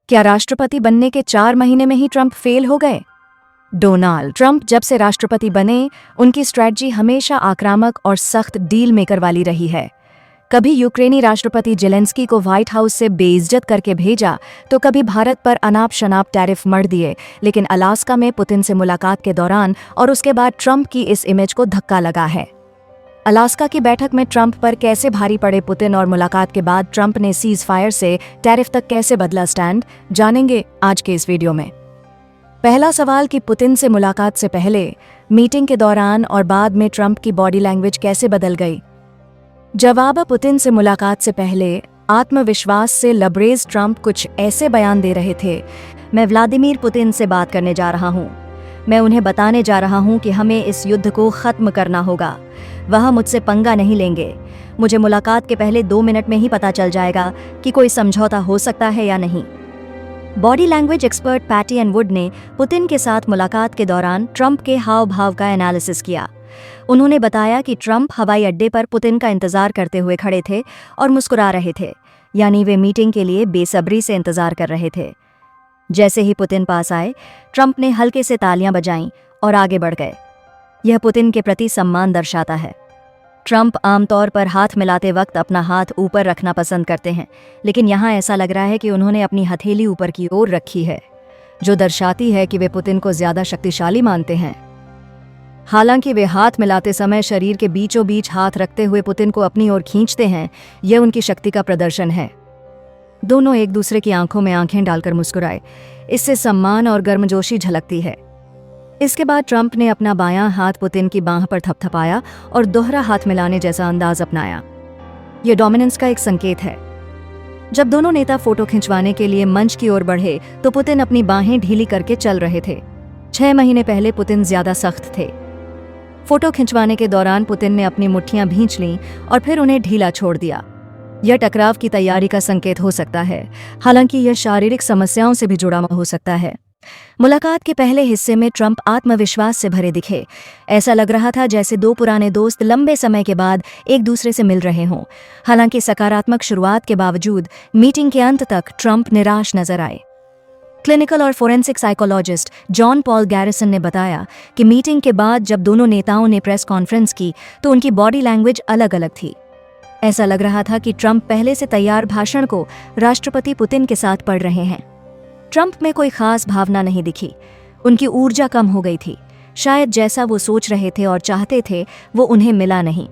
क्या राष्ट्रपति बनने के 4 महीने में ही ट्रंप फेल हो गए? डोनाल्ड ट्रंप जब से राष्ट्रपति बने, उनकी स्ट्रैटेजी हमेशा आक्रामक और सख्त डील मेकर वाली रही है। कभी यूक्रेनी राष्ट्रपति जेलेंस्की को व्हाइट हाउस से बेइज्जत करके भेजा, तो कभी भारत पर अनाप शनाप टैरिफ मढ़ दिए। लेकिन अलास्का में पुतिन से मुलाकात के दौरान और उसके बाद ट्रंप की इस इमेज को धक्का लगा है। अलास्का की बैठक में ट्रंप पर कैसे भारी पड़े पुतिन और मुलाकात के बाद ट्रंप ने सीज फायर से टैरिफ तक कैसे बदला स्टैंड, जानेंगे आज के इस वीडियो में। पहला सवाल कि पुतिन से मुलाकात से पहले, मीटिंग के दौरान और बाद में ट्रंप की बॉडी लैंग्वेज कैसे बदल गई? जवाब, पुतिन से मुलाकात से पहले आत्मविश्वास से लबरेज ट्रंप कुछ ऐसे बयान दे रहे थे। मैं व्लादिमीर पुतिन से बात करने जा रहा हूँ। मैं उन्हें बताने जा रहा हूँ कि हमें इस युद्ध को खत्म करना होगा। वह मुझसे पंगा नहीं लेंगे। मुझे मुलाकात के पहले 2 मिनट में ही पता चल जाएगा कि कोई समझौता हो सकता है या नहीं। Body language expert Patti and Wood ने पुतिन के साथ मुलाकात के दौरान ट्रंप के हाव भाव का एनालिसिस किया। उन्होंने बताया कि ट्रंप हवाई अड्डे पर पुतिन का इंतजार करते हुए खड़े थे और मुस्कुरा रहे थे, यानी वे मीटिंग के लिए बेसब्री से इंतजार कर रहे थे। जैसे ही पुतिन पास आए, ट्रंप ने हल्के से तालियां बजाईं और आगे बढ़ गए। यह पुतिन के प्रति सम्मान दर्शाता है। ट्रंप आमतौर पर हाथ मिलाते वक्त अपना हाथ ऊपर रखना पसंद करते हैं, लेकिन यहाँ ऐसा लग रहा है कि उन्होंने अपनी हथेली ऊपर की ओर रखी है, जो दर्शाती है कि वे पुतिन को ज्यादा शक्तिशाली मानते हैं। हालांकि वे हाथ मिलाते समय शरीर के बीचों बीच हाथ रखते हुए पुतिन को अपनी ओर खींचते हैं, यह उनकी शक्ति का प्रदर्शन है। दोनों एक दूसरे की आंखों में आंखें डालकर मुस्कुराए। इससे सम्मान और गर्मजोशी झलकती है। इसके बाद ट्रंप ने अपना बायां हाथ पुतिन की बांह पर थपथपाया और दोहरा हाथ मिलाने जैसा अंदाज अपनाया। यह डोमिनेंस का एक संकेत है। जब दोनों नेता फोटो खिंचवाने के लिए मंच की ओर बढ़े, तो पुतिन अपनी बाहें ढीली करके चल रहे थे। 6 महीने पहले पुतिन ज्यादा सख्त थे। फोटो खिंचवाने के दौरान पुतिन ने अपनी मुट्ठियां भींच लीं और फिर उन्हें ढीला छोड़ दिया। यह टकराव की तैयारी का संकेत हो सकता है, हालांकि यह शारीरिक समस्याओं से भी जुड़ा हो सकता है। मुलाकात के पहले हिस्से में ट्रंप आत्मविश्वास से भरे दिखे। ऐसा लग रहा था जैसे 2 पुराने दोस्त लंबे समय के बाद एक दूसरे से मिल रहे हों। हालांकि सकारात्मक शुरुआत के बावजूद मीटिंग के अंत तक ट्रंप निराश नजर आए। क्लिनिकल और forensic psychologist John Paul garrison ने बताया कि मीटिंग के बाद जब दोनों नेताओं ने प्रेस कॉन्फ्रेंस की, तो उनकी बॉडी लैंग्वेज अलग अलग थी। ऐसा लग रहा था कि ट्रंप पहले से तैयार भाषण को राष्ट्रपति पुतिन के साथ पढ़ रहे हैं। ट्रंप में कोई खास भावना नहीं दिखी। उनकी ऊर्जा कम हो गई थी। शायद जैसा वो सोच रहे थे और चाहते थे, वो उन्हें मिला नहीं।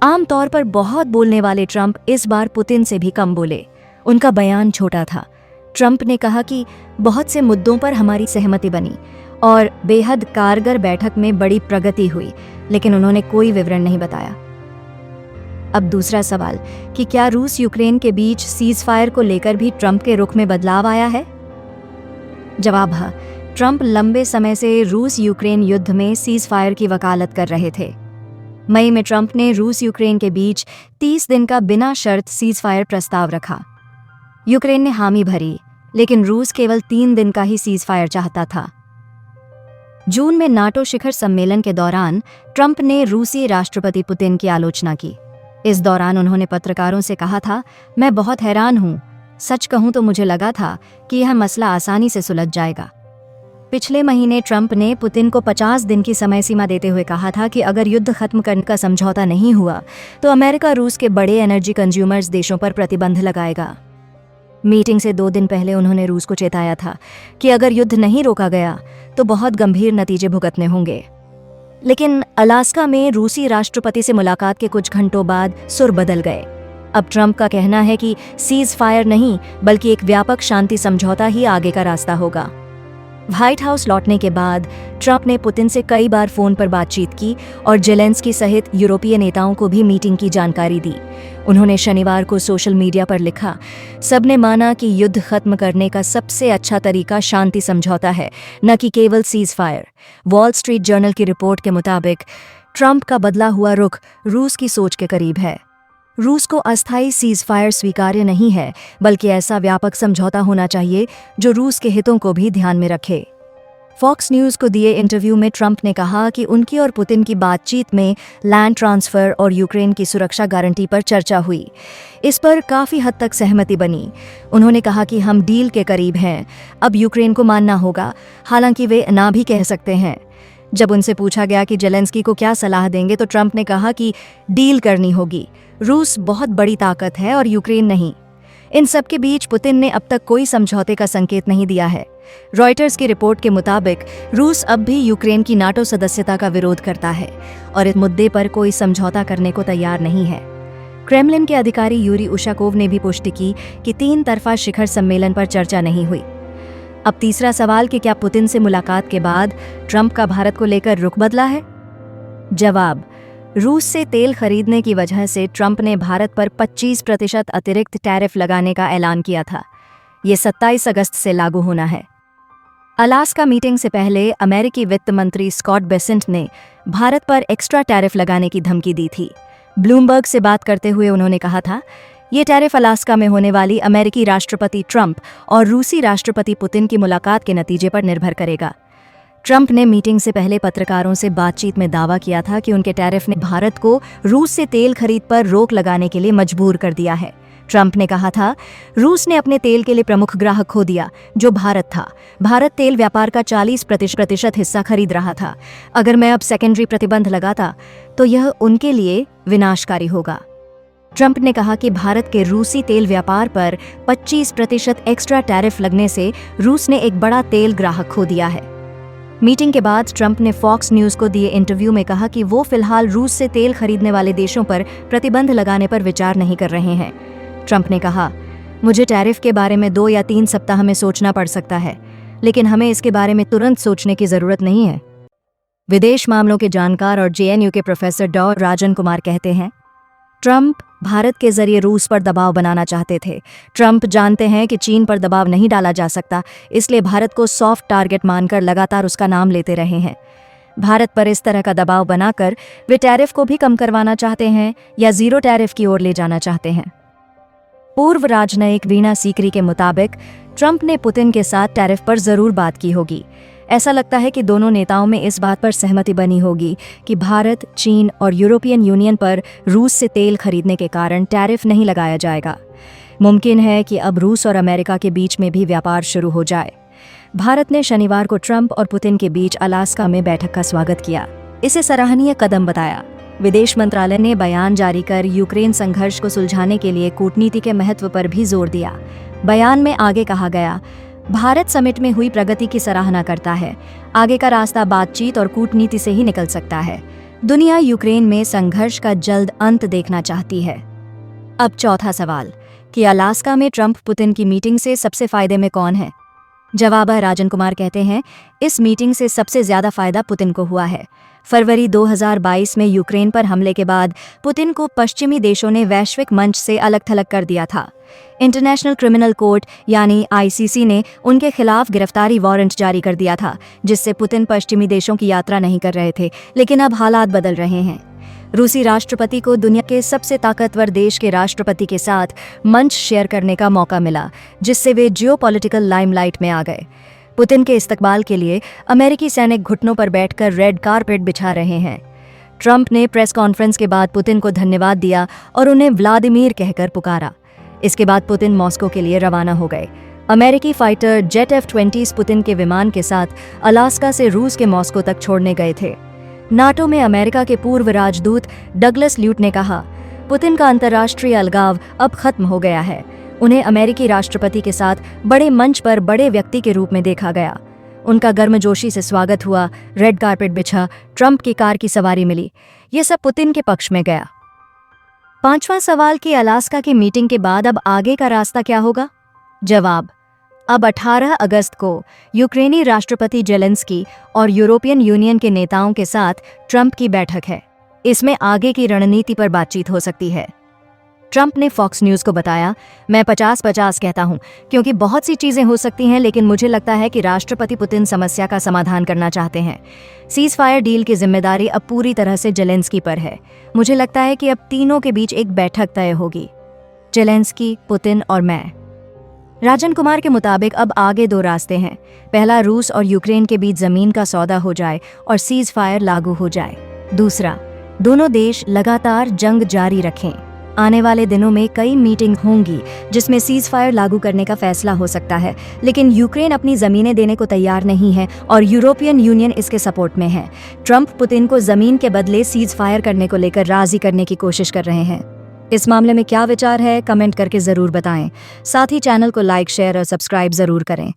आमतौर पर बहुत बोलने वाले ट्रंप इस बार पुतिन से भी कम बोले। उनका बयान छोटा था। ट्रंप ने कहा कि बहुत से मुद्दों पर हमारी सहमति बनी और बेहद कारगर बैठक में बड़ी प्रगति हुई, लेकिन उन्होंने कोई विवरण नहीं बताया। अब दूसरा सवाल कि क्या रूस यूक्रेन के बीच सीज फायर को लेकर भी ट्रंप के रुख में बदलाव आया है? जवाब है, ट्रंप लंबे समय से रूस यूक्रेन युद्ध में सीज फायर की वकालत कर रहे थे। मई में ट्रंप ने रूस यूक्रेन के बीच 30 दिन का बिना शर्त सीज फायर प्रस्ताव रखा। यूक्रेन ने हामी भरी, लेकिन रूस केवल 3 दिन का ही सीज फायर चाहता था। जून में नाटो शिखर सम्मेलन के दौरान ट्रंप ने रूसी राष्ट्रपति पुतिन की आलोचना की। इस दौरान उन्होंने पत्रकारों से कहा था, मैं बहुत हैरान हूं। सच कहूं तो मुझे लगा था कि यह मसला आसानी से सुलझ जाएगा। पिछले महीने ट्रंप ने पुतिन को 50 दिन की समय सीमा देते हुए कहा था कि अगर युद्ध खत्म करने का समझौता नहीं हुआ, तो अमेरिका रूस के बड़े एनर्जी कंज्यूमर्स देशों पर प्रतिबंध लगाएगा। मीटिंग से 2 दिन पहले उन्होंने रूस को चेताया था कि अगर युद्ध नहीं रोका गया तो बहुत गंभीर नतीजे भुगतने होंगे। लेकिन अलास्का में रूसी राष्ट्रपति से मुलाकात के कुछ घंटों बाद सुर बदल गए। अब ट्रंप का कहना है कि सीज फायर नहीं, बल्कि एक व्यापक शांति समझौता ही आगे का रास्ता होगा। व्हाइट हाउस लौटने के बाद ट्रंप ने पुतिन से कई बार फोन पर बातचीत की और जेलेंस्की सहित यूरोपीय नेताओं को भी मीटिंग की जानकारी दी। उन्होंने शनिवार को सोशल मीडिया पर लिखा, सबने माना कि युद्ध खत्म करने का सबसे अच्छा तरीका शांति समझौता है, न कि केवल cease fire. Wall street journal की रिपोर्ट के मुताबिक ट्रंप का बदला हुआ रुख रूस की सोच के करीब है। रूस को अस्थायी सीज फायर स्वीकार्य नहीं है, बल्कि ऐसा व्यापक समझौता होना चाहिए जो रूस के हितों को भी ध्यान में रखे। फॉक्स न्यूज को दिए इंटरव्यू में ट्रंप ने कहा कि उनकी और पुतिन की बातचीत में लैंड ट्रांसफर और यूक्रेन की सुरक्षा गारंटी पर चर्चा हुई। इस पर काफी हद तक सहमति बनी। उन्होंने कहा कि हम डील के करीब हैं, अब यूक्रेन को मानना होगा, हालांकि वे ना भी कह सकते हैं। जब उनसे पूछा गया कि जेलेंस्की को क्या सलाह देंगे तो ट्रंप ने कहा कि डील करनी होगी, रूस बहुत बड़ी ताकत है और यूक्रेन नहीं। इन सब के बीच पुतिन ने अब तक कोई समझौते का संकेत नहीं दिया है। रॉयटर्स की रिपोर्ट के मुताबिक रूस अब भी यूक्रेन की नाटो सदस्यता का विरोध करता है और इस मुद्दे पर कोई समझौता करने को तैयार नहीं है। क्रेमलिन के अधिकारी यूरी उशाकोव ने भी पुष्टि की कि 3 तरफा शिखर सम्मेलन पर चर्चा नहीं हुई। अब तीसरा सवाल कि क्या पुतिन से मुलाकात के बाद ट्रंप का भारत को लेकर रुख बदला है? जवाब: रूस से तेल खरीदने की वजह से ट्रंप ने भारत पर 25% अतिरिक्त टैरिफ लगाने का ऐलान किया था। ये 27 अगस्त से लागू होना है। अलास्का मीटिंग से पहले अमेरिकी वित्त मंत्री स्कॉट बेसेंट ने भारत पर एक्स्ट्रा टैरिफ लगाने की धमकी दी थी। ब्लूमबर्ग से बात करते हुए उन्होंने कहा था, ये टैरिफ अलास्का में होने वाली अमेरिकी राष्ट्रपति ट्रंप और रूसी राष्ट्रपति पुतिन की मुलाकात के नतीजे पर निर्भर करेगा। ट्रंप ने मीटिंग से पहले पत्रकारों से बातचीत में दावा किया था कि उनके टैरिफ ने भारत को रूस से तेल खरीद पर रोक लगाने के लिए मजबूर कर दिया है। ट्रंप ने कहा था, रूस ने अपने तेल के लिए प्रमुख ग्राहक खो दिया, जो भारत था। भारत तेल व्यापार का 40% हिस्सा खरीद रहा था। अगर मैं अब सेकेंडरी प्रतिबंध लगाता तो यह उनके लिए विनाशकारी होगा। ट्रंप ने कहा कि भारत के रूसी तेल व्यापार पर 25% एक्स्ट्रा टैरिफ लगने से रूस ने एक बड़ा तेल ग्राहक खो दिया है। मीटिंग के बाद ट्रंप ने फॉक्स न्यूज को दिए इंटरव्यू में कहा कि वो फिलहाल रूस से तेल खरीदने वाले देशों पर प्रतिबंध लगाने पर विचार नहीं कर रहे हैं। ट्रंप ने कहा, मुझे टैरिफ के बारे में 2 या 3 सप्ताह में सोचना पड़ सकता है, लेकिन हमें इसके बारे में तुरंत सोचने की जरूरत नहीं है। विदेश मामलों के जानकार और जेएनयू के प्रोफेसर डॉ. राजन कुमार कहते हैं, ट्रंप भारत के जरिए रूस पर दबाव बनाना चाहते थे। ट्रंप जानते हैं कि चीन पर दबाव नहीं डाला जा सकता, इसलिए भारत को सॉफ्ट टारगेट मानकर लगातार उसका नाम लेते रहे हैं। भारत पर इस तरह का दबाव बनाकर वे टैरिफ को भी कम करवाना चाहते हैं या जीरो टैरिफ की ओर ले जाना चाहते हैं। पूर्व राजनयिक वीणा सीकरी के मुताबिक ट्रंप ने पुतिन के साथ टैरिफ पर जरूर बात की होगी। ऐसा लगता है कि दोनों नेताओं में इस बात पर सहमति बनी होगी कि भारत, चीन और यूरोपियन यूनियन पर रूस से तेल खरीदने के कारण टैरिफ नहीं लगाया जाएगा। मुमकिन है कि अब रूस और अमेरिका के बीच में भी व्यापार शुरू हो जाए। भारत ने शनिवार को ट्रंप और पुतिन के बीच अलास्का में बैठक का स्वागत किया। इसे सराहनीय कदम बताया। विदेश मंत्रालय ने बयान जारी कर यूक्रेन संघर्ष को सुलझाने के लिए कूटनीति के महत्व पर भी जोर दिया। बयान में आगे कहा गया, भारत समिट में हुई प्रगति की सराहना करता है। आगे का रास्ता बातचीत और कूटनीति से ही निकल सकता है। दुनिया यूक्रेन में संघर्ष का जल्द अंत देखना चाहती है। अब चौथा सवाल कि अलास्का में ट्रंप पुतिन की मीटिंग से सबसे फायदे में कौन है? जवाब: राजन कुमार कहते हैं, इस मीटिंग से सबसे ज्यादा फायदा पुतिन को हुआ है। फरवरी 2022 में यूक्रेन पर हमले के बाद पुतिन को पश्चिमी देशों ने वैश्विक मंच से अलग थलग कर दिया था। इंटरनेशनल क्रिमिनल कोर्ट यानी आईसीसी ने उनके खिलाफ गिरफ्तारी वारंट जारी कर दिया था, जिससे पुतिन पश्चिमी देशों की यात्रा नहीं कर रहे थे। लेकिन अब हालात बदल रहे हैं। रूसी राष्ट्रपति को दुनिया के सबसे ताकतवर देश के राष्ट्रपति के साथ मंच शेयर करने का मौका मिला, जिससे वे जियोपॉलिटिकल लाइमलाइट में आ गए। पुतिन के इस्तकबाल के लिए अमेरिकी सैनिक घुटनों पर बैठकर रेड कारपेट बिछा रहे हैं। ट्रंप ने प्रेस कॉन्फ्रेंस के बाद पुतिन को धन्यवाद दिया और उन्हें व्लादिमीर कहकर पुकारा। इसके बाद पुतिन मॉस्को के लिए रवाना हो गए। अमेरिकी फाइटर जेट F-20 पुतिन के विमान के साथ अलास्का से रूस के मॉस्को तक छोड़ने गए थे। नाटो में अमेरिका के पूर्व राजदूत डगलस ल्यूट ने कहा, पुतिन का अंतर्राष्ट्रीय अलगाव अब खत्म हो गया है। उन्हें अमेरिकी राष्ट्रपति के साथ बड़े मंच पर बड़े व्यक्ति के रूप में देखा गया। उनका गर्मजोशी से स्वागत हुआ, रेड कारपेट बिछा, ट्रंप की कार की सवारी मिली। ये सब पुतिन के पक्ष में गया। पांचवा सवाल कि अलास्का की मीटिंग के बाद अब आगे का रास्ता क्या होगा? जवाब: अब 18 अगस्त को यूक्रेनी राष्ट्रपति जेलेंस्की और यूरोपियन यूनियन के नेताओं के साथ ट्रंप की बैठक है। इसमें आगे की रणनीति पर बातचीत हो सकती है। ट्रंप ने फॉक्स न्यूज को बताया, मैं 50-50 कहता हूं, क्योंकि बहुत सी चीजें हो सकती हैं, लेकिन मुझे लगता है कि राष्ट्रपति पुतिन समस्या का समाधान करना चाहते हैं। सीज फायर डील की जिम्मेदारी अब पूरी तरह से जेलेंस्की पर है। मुझे लगता है कि अब तीनों के बीच एक बैठक तय होगी, जेलेंस्की, पुतिन और मैं। राजन कुमार के मुताबिक अब आगे दो रास्ते हैं। पहला, रूस और यूक्रेन के बीच जमीन का सौदा हो जाए और सीज फायर लागू हो जाए। दूसरा, दोनों देश लगातार जंग जारी रखें। आने वाले दिनों में कई मीटिंग होंगी जिसमें सीज फायर लागू करने का फैसला हो सकता है, लेकिन यूक्रेन अपनी जमीनें देने को तैयार नहीं है और यूरोपियन यूनियन इसके सपोर्ट में है। ट्रंप पुतिन को जमीन के बदले सीज फायर करने को लेकर राजी करने की कोशिश कर रहे हैं। इस मामले में क्या विचार है, कमेंट करके जरूर बताएं। साथ ही चैनल को लाइक, शेयर और सब्सक्राइब जरूर करें।